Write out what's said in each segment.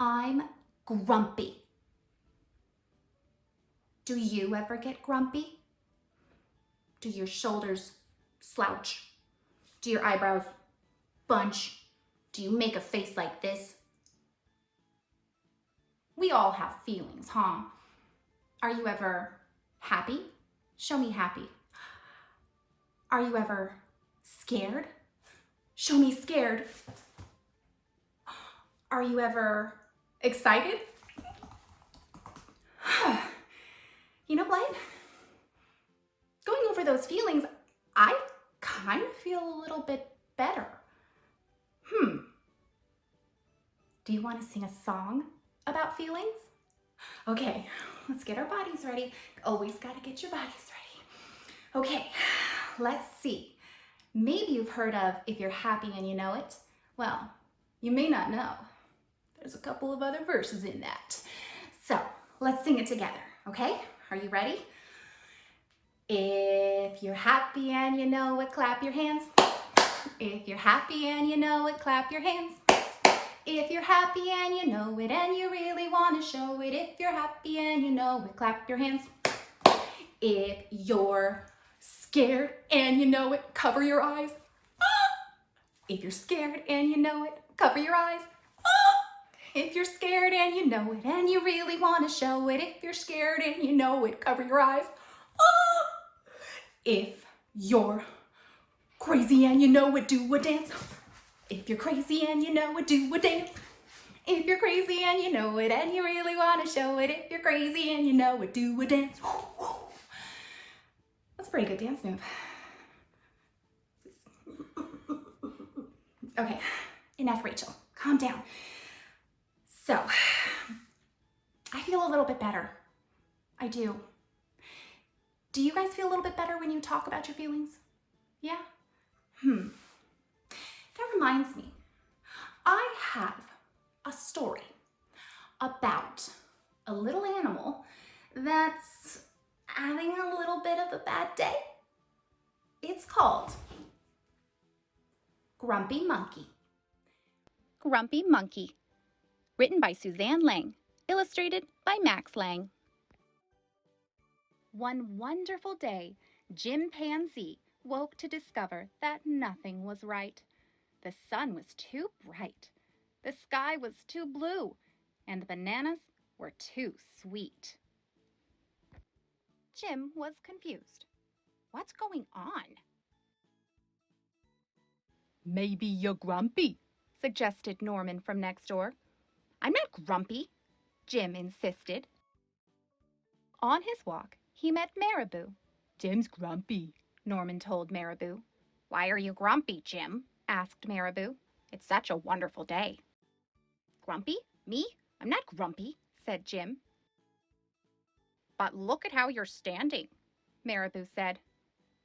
I'm grumpy. Do you ever get grumpy? Do your shoulders slouch? Do your eyebrows bunch? Do you make a face like this? We all have feelings, huh? Are you ever happy? Show me happy. Are you ever scared? Show me scared. Are you ever excited? You know what? Going over those feelings, I kind of feel a little bit better. Do you want to sing a song about feelings? Okay, let's get our bodies ready. Always got to get your bodies ready. Okay, let's see. Maybe you've heard of If You're Happy and You Know It. Well, you may not know. There's a couple of other verses in that. So let's sing it together, okay? Are you ready? If you're happy and you know it, clap your hands. If you're happy and you know it, clap your hands. If you're happy and you know it and you really want to show it, if you're happy and you know it, clap your hands. If you're scared and you know it, cover your eyes. If you're scared and you know it, cover your eyes. If you're scared and you know it and you really want to show it, if you're scared and you know it, cover your eyes. If you're crazy and you know it, do a dance. If you're crazy and you know it, do a dance. If you're crazy and you know it and you really want to show it, if you're crazy and you know it, do a dance. That's a pretty good dance move. Okay, enough, Rachel. Calm down. So, I feel a little bit better. I do. Do you guys feel a little bit better when you talk about your feelings? Yeah? That reminds me, I have a story about a little animal that's having a little bit of a bad day. It's called Grumpy Monkey. Grumpy Monkey. Written by Suzanne Lang. Illustrated by Max Lang. One wonderful day, Chimpanzee woke to discover that nothing was right. The sun was too bright, the sky was too blue, and the bananas were too sweet. Jim was confused. What's going on? Maybe you're grumpy, Suggested Norman from next door. I'm not grumpy, Jim insisted. On his walk, he met Marabou. Jim's grumpy. Norman told Marabou. Why are you grumpy, Jim? Asked Marabou. It's such a wonderful day. Grumpy? Me? I'm not grumpy, said Jim. But look at how you're standing, Marabou said.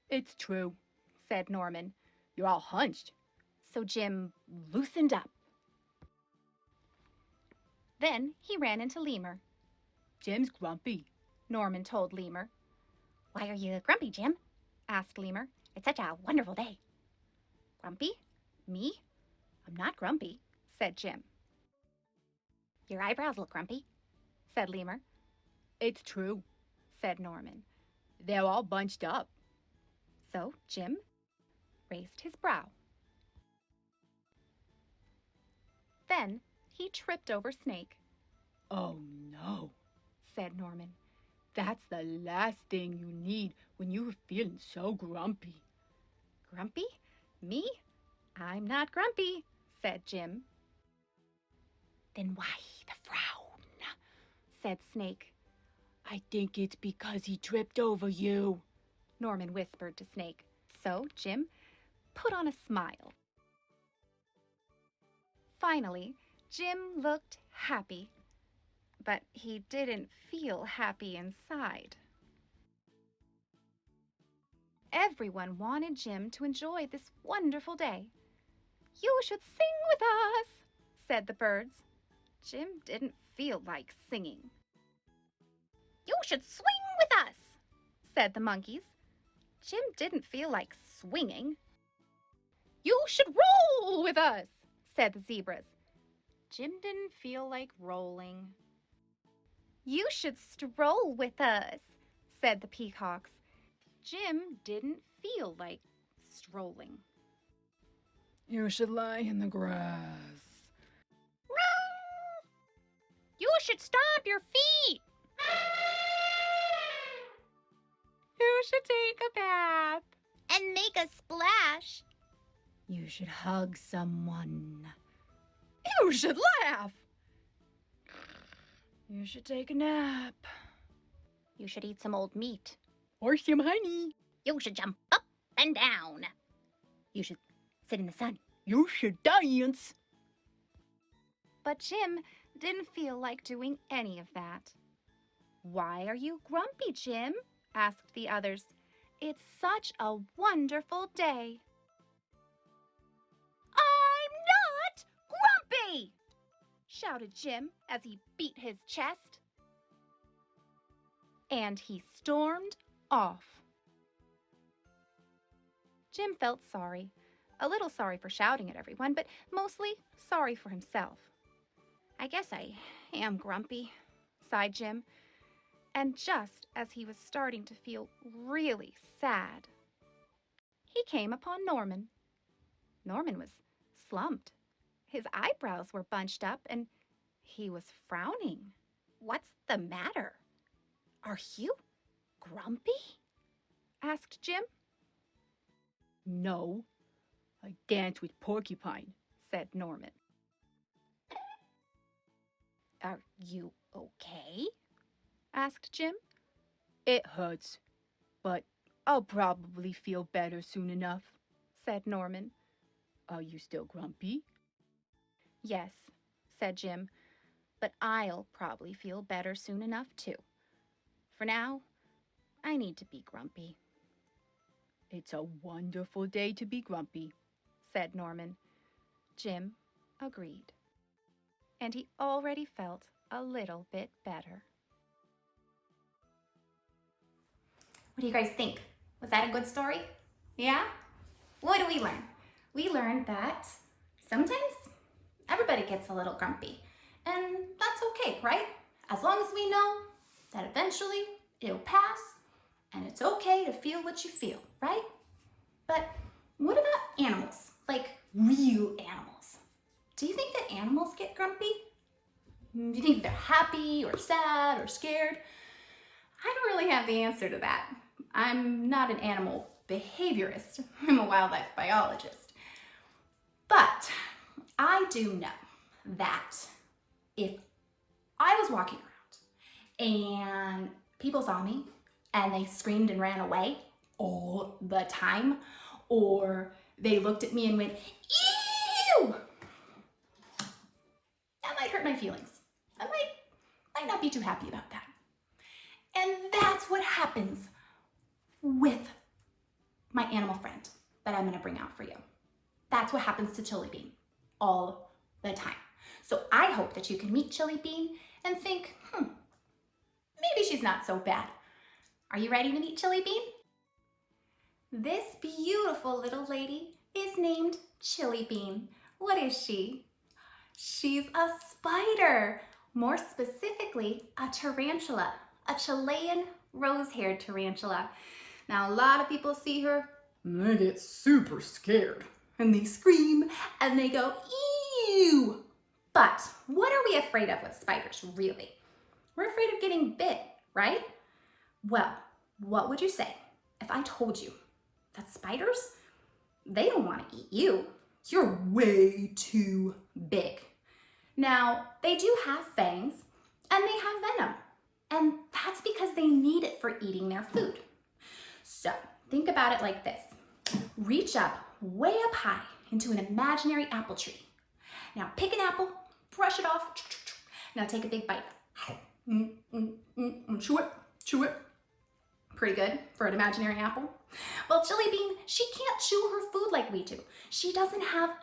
It's true, Said Norman. you're all hunched. So Jim loosened up. Then he ran into Lemur. Jim's grumpy. Norman told Lemur. Why are you grumpy, Jim? Asked Lemur. It's such a wonderful day. Grumpy? Me? I'm not grumpy, said Jim. Your eyebrows look grumpy, said Lemur. It's true, Said Norman. they're all bunched up. So Jim raised his brow. Then he tripped over Snake, Oh no, said Norman. that's the last thing you need when you're feeling so grumpy. Grumpy? Me? I'm not grumpy, said Jim. Then why the frown? Said Snake. I think it's because he tripped over you. Norman whispered to Snake. So Jim put on a smile. Finally, Jim looked happy, but he didn't feel happy inside. Everyone wanted Jim to enjoy this wonderful day. You should sing with us, said the birds. Jim didn't feel like singing. You should swing with us, said the monkeys. Jim didn't feel like swinging. You should roll with us, said the zebras. Jim didn't feel like rolling. "You should stroll with us," said the peacocks. Jim didn't feel like strolling. You should lie in the grass. "You should stomp your feet." You should take a bath. "And make a splash." You should hug someone. You should laugh. You should take a nap. "You should eat some old meat." Or some honey. "You should jump up and down." "You should sit in the sun." You should dance. But Jim didn't feel like doing any of that. "Why are you grumpy, Jim?" asked the others. "It's such a wonderful day." "I'm not grumpy!" shouted Jim as he beat his chest. And he stormed off. Jim felt sorry. A little sorry for shouting at everyone, but mostly sorry for himself. "I guess I am grumpy," sighed Jim. And just as he was starting to feel really sad, he came upon Norman. Norman was slumped. His eyebrows were bunched up and he was frowning. "What's the matter? Are you grumpy?" asked Jim. No, I dance with Porcupine, said Norman. "Are you okay?" asked Jim. It hurts, but I'll probably feel better soon enough, said Norman. Are you still grumpy? "Yes," said Jim, "but I'll probably feel better soon enough too. For now, I need to be grumpy." It's a wonderful day to be grumpy, said Norman. Jim agreed. And he already felt a little bit better. What do you guys think? Was that a good story? Yeah? What did we learn? We learned that sometimes everybody gets a little grumpy, and that's okay, right? As long as we know that eventually it'll pass, and it's okay to feel what you feel, right? But what about animals? Like real animals? Do you think that animals get grumpy? Do you think they're happy or sad or scared? I don't really have the answer to that. I'm not an animal behaviorist. I'm a wildlife biologist. But I do know that if I was walking around and people saw me and they screamed and ran away all the time, or they looked at me and went, "Ew!" that might hurt my feelings. I might not be too happy about that. And that's what happens with my animal friend that I'm going to bring out for you. That's what happens to Chili Bean all the time. So I hope that you can meet Chili Bean and think, maybe she's not so bad. Are you ready to meet Chili Bean? This beautiful little lady is named Chili Bean. What is she? She's a spider. More specifically, a tarantula, a Chilean rose-haired tarantula. Now, a lot of people see her and they get super scared and they scream and they go, "Ew!" But what are we afraid of with spiders, really? We're afraid of getting bit, right? Well, what would you say if I told you that spiders, they don't want to eat you. You're way too big. Now, they do have fangs and they have venom, and that's because they need it for eating their food. So think about it like this. Reach up way up high into an imaginary apple tree. Now pick an apple, brush it off. Now take a big bite. Chew it. Pretty good for an imaginary apple. Well, Chili Bean, she can't chew her food like we do. She doesn't have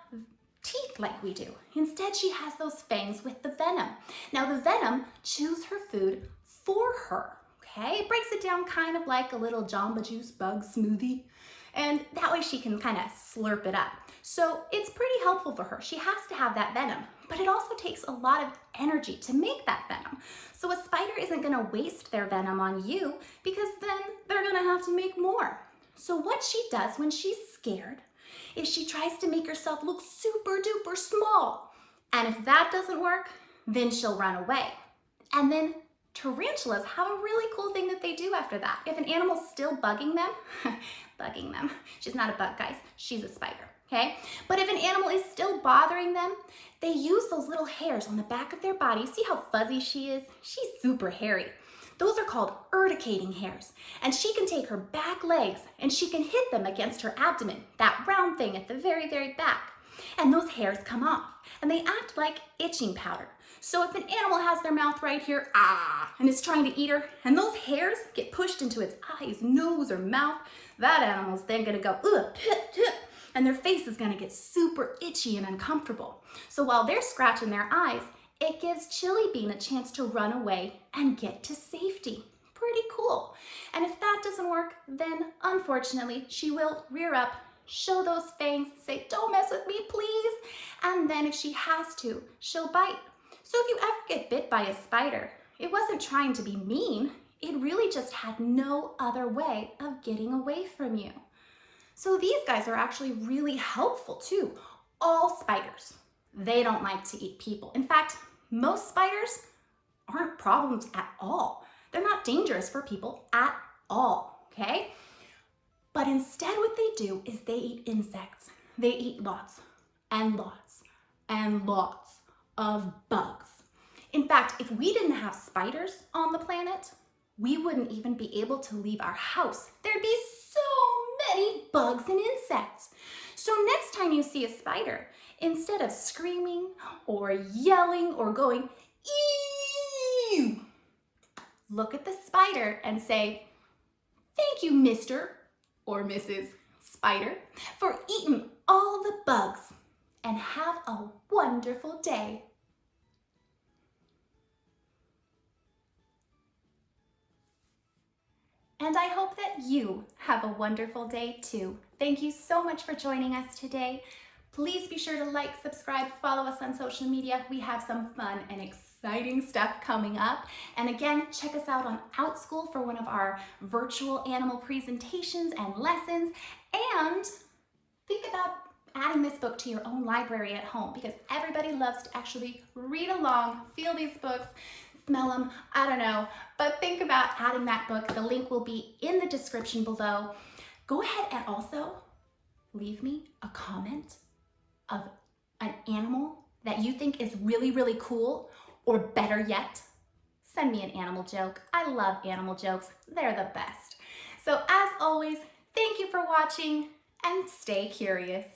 teeth like we do. Instead, she has those fangs with the venom. Now, the venom chews her food for her, okay? It breaks it down kind of like a little Jamba Juice bug smoothie, and that way she can kind of slurp it up. So it's pretty helpful for her. She has to have that venom, but it also takes a lot of energy to make that venom. So a spider isn't gonna waste their venom on you because then they're gonna have to make more. So what she does when she's scared is she tries to make herself look super duper small. And if that doesn't work, then she'll run away. And then tarantulas have a really cool thing that they do after that. If an animal's still bugging them, she's not a bug, guys, she's a spider, okay? But if an animal is still bothering them, they use those little hairs on the back of their body. See how fuzzy she is? She's super hairy. Those are called urticating hairs. And she can take her back legs and she can hit them against her abdomen, that round thing at the very, very back. And those hairs come off and they act like itching powder. So if an animal has their mouth right here, and is trying to eat her, and those hairs get pushed into its eyes, nose, or mouth, that animal's then gonna go, ugh, and their face is gonna get super itchy and uncomfortable. So while they're scratching their eyes, it gives Chili Bean a chance to run away and get to safety. Pretty cool. And if that doesn't work, then unfortunately, she will rear up, show those fangs, say, don't mess with me, please. And then if she has to, she'll bite. So if you ever get bit by a spider, it wasn't trying to be mean. It really just had no other way of getting away from you. So these guys are actually really helpful too. All spiders, they don't like to eat people. In fact, most spiders aren't problems at all. They're not dangerous for people at all, okay? But instead what they do is they eat insects. They eat lots and lots and lots of bugs. In fact, if we didn't have spiders on the planet, we wouldn't even be able to leave our house. There'd be so many bugs and insects. So next time you see a spider, instead of screaming or yelling or going, ew, look at the spider and say, thank you, Mr. or Mrs. Spider, for eating all the bugs, and have a wonderful day. And I hope that you have a wonderful day too. Thank you so much for joining us today. Please be sure to like, subscribe, follow us on social media. We have some fun and exciting stuff coming up. And again, check us out on OutSchool for one of our virtual animal presentations and lessons. And think about adding this book to your own library at home because everybody loves to actually read along, feel these books, smell them, I don't know, but think about adding that book. The link will be in the description below. Go ahead and also leave me a comment of an animal that you think is really, really cool, or better yet, send me an animal joke. I love animal jokes. They're the best. So as always, thank you for watching and stay curious.